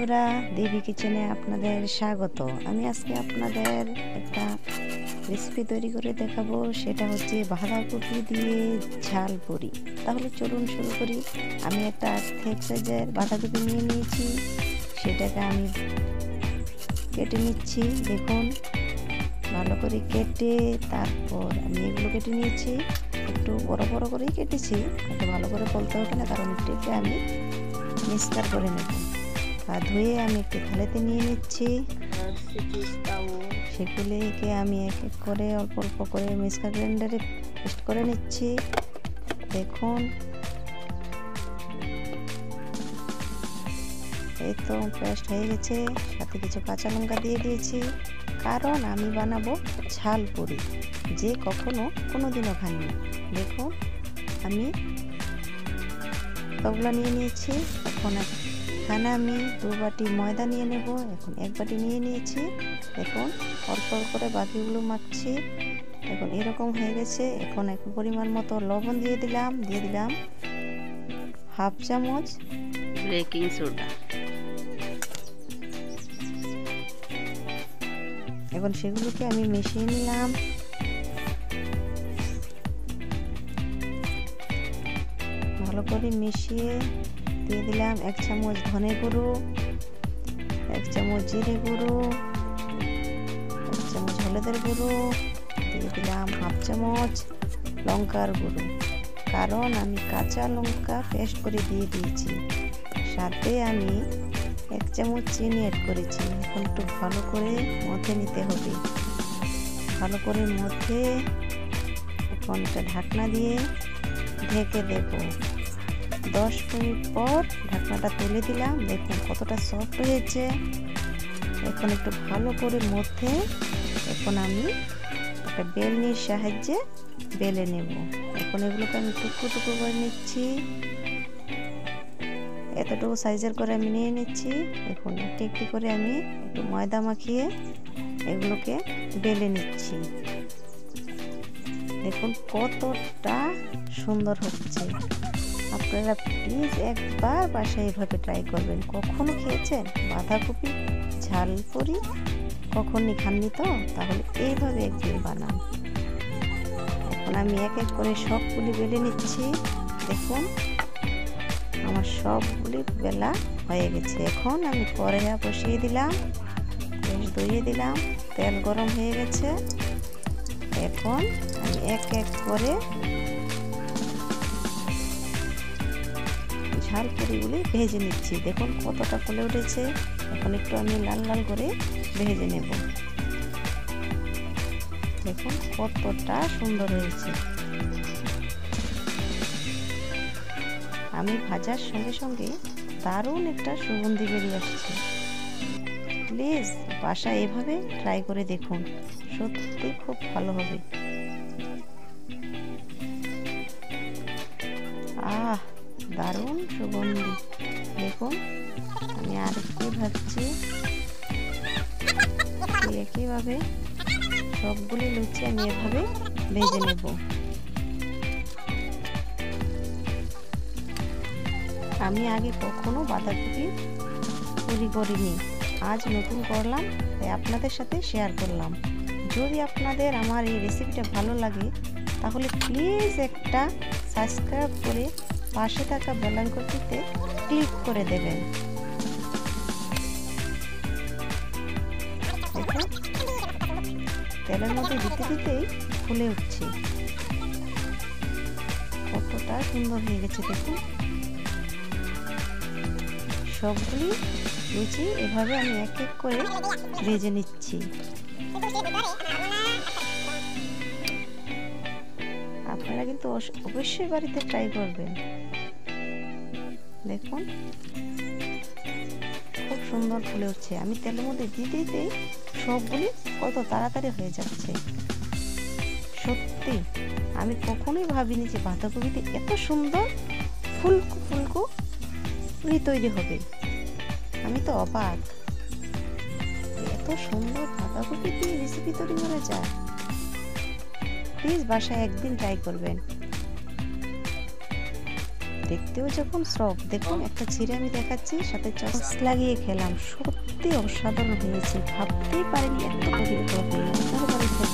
বন্ধুরা, দেবী কিচেনে আপনাদের স্বাগত। আমি আজকে আপনাদের একটা রেসিপি তৈরি করে দেখাবো। সেটা হচ্ছে বাঁধাকপি দিয়ে ঝাল পুরি। তাহলে চলুন শুরু করি। আমি একটা 8 সাইজের বাঁধাকপি নিয়ে নিয়েছি, সেটাকে আমি কেটে নিচ্ছি। দেখুন, ভালো করে কেটে তারপর আমি এগুলো কেটে নিয়েছি। একটু বড় বড় করেই কেটেছি, একটু ভালো করে বলতে হবে না, কারণ এটাকে আমি মিক্সচার করে নেব। আর ধুয়ে আমি একটু থালাতে নিয়ে নিচ্ছি। সেগুলিকে আমি এক এক করে অল্প অল্প করে মিক্সার গ্রাইন্ডারে পেস্ট করে নিচ্ছি। দেখুন, এই তো পেস্ট হয়ে গেছে। সাথে কিছু কাঁচা লঙ্কা দিয়ে দিয়েছি, কারণ আমি বানাবো ঝাল পুরি, যে কখনো কোনোদিনও খাইনি। দেখুন, আমি ওগুলো নিয়ে নিয়েছি। এখন এখানে আমি 2 বাটি ময়দা নিয়ে নেব। এখন 1 বাটি নিয়ে নিয়েছি। দেখুন, অল্প অল্প করে বাকিগুলো মাখছি। এখন এরকম হয়ে গেছে। এখন এক পরিমাণ মতো লবণ দিয়ে দিলাম 1/2 চামচ বেকিং সোডা। এখন সেগুলোকে আমি মিশিয়ে নিলাম। ভালো করে মিশিয়ে দিয়ে দিলাম 1 চামচ ধনে গুঁড়ো, 1 চামচ জিরে গুঁড়ো, 1 চামচ হলুদের গুঁড়ো, দিয়ে দিলাম 1/2 চামচ লঙ্কার গুঁড়ো, কারণ আমি কাঁচা লঙ্কা পেস্ট করে দিয়ে দিয়েছি। সাথে আমি 1 চামচ চিনি অ্যাড করেছি। এখন একটু ভালো করে মথে নিতে হবে। ভালো করে মথে এখন একটা ঢাকনা দিয়ে ঢেকে দেব। 10 মিনিট পর ঢাকনাটা তুলে দিলাম। দেখুন কতটা সফট হয়েছে। এখন একটু ভালো করে মথে এখন আমি একটা বেলনির সাহায্যে বেলে নেব। এখন এগুলোকে আমি টুকরো টুকরো করে নিচ্ছি। এতটুকু সাইজের করে আমি নিয়ে নিচ্ছি। এখন একটি একটি করে আমি একটু ময়দা মাখিয়ে এগুলোকে বেলে নিচ্ছি। দেখুন কতটা সুন্দর হচ্ছে। আপনারা প্লিজ একবার বাসায় এভাবে ট্রাই করবেন। কখনো খেয়েছেন বাঁধাকপি ঝাল পুরি? কখনই খাননি তো? তাহলে এইভাবে একদিন বানান। এখন আমি এক এক করে সবগুলি বেলে নিচ্ছি। দেখুন, আমার সবগুলি বেলা হয়ে গেছে। এখন আমি কড়াইয়া বসিয়ে দিলাম, গ্যাস ধরিয়ে দিলাম, তেল গরম হয়ে গেছে। এখন আমি এক এক করে ঝাল পুরিগুলি ভেজে নিচ্ছি। দেখুন কতটা ফুলে উঠেছে। এখন একটু আমি লাল লাল করে ভেজে নেব। দেখুন কতটা সুন্দর হয়েছে। আমি ভাজার সঙ্গে সঙ্গে দারুণ একটা সুগন্ধি বেরিয়ে আসছে। প্লিজ বাসায় এভাবে ট্রাই করে দেখুন, সত্যি খুব ভালো হবে। আহ, দারুণ সুগন্ধি। দেখুন, আমি আর কি ভাবছি, একইভাবে সবগুলি লুচি আমি এভাবে ভেজে নেব। আমি আগে কখনো বাঁধাকপি পুরি করিনি, আজ নতুন করলাম, তাই আপনাদের সাথে শেয়ার করলাম। যদি আপনাদের আমার এই রেসিপিটা ভালো লাগে তাহলে প্লিজ একটা সাবস্ক্রাইব করে পাশে থাকা বেল আইকনটিতে ক্লিক করে দেবেন। দেখুন, তেলের মধ্যে দিতে দিতেই ফুলে উঠছে। কতটা সুন্দর হয়ে গেছে। দেখুন, সবগুলি লুচি এভাবে আমি এক এক করে ভেজে নিচ্ছি। আপনারা কিন্তু অবশ্যই বাড়িতে ট্রাই করবেন। দেখুন খুব সুন্দর ফুলে উঠছে। আমি তেলের মধ্যে দিতে দিতেই সবগুলি কত তাড়াতাড়ি হয়ে যাচ্ছে। সত্যি আমি কখনোই ভাবিনি যে বাঁধাকপিতে এত সুন্দর ফুলকো ফুলকো পুরি তৈরি হবে। আমি তো অবাক, এত সুন্দর বাঁধাকপি দিয়ে রেসিপি তৈরি করা যায়। প্লিজ বাসায় একদিন ট্রাই করবেন। দেখতেও যখন সব। দেখুন একটা ছিঁড়ে আমি দেখাচ্ছি, সাথে চস লাগিয়ে খেলাম, সত্যি অসাধারণ হয়েছে। ভাবতেই পারিনি এত পরিমাণ হবে।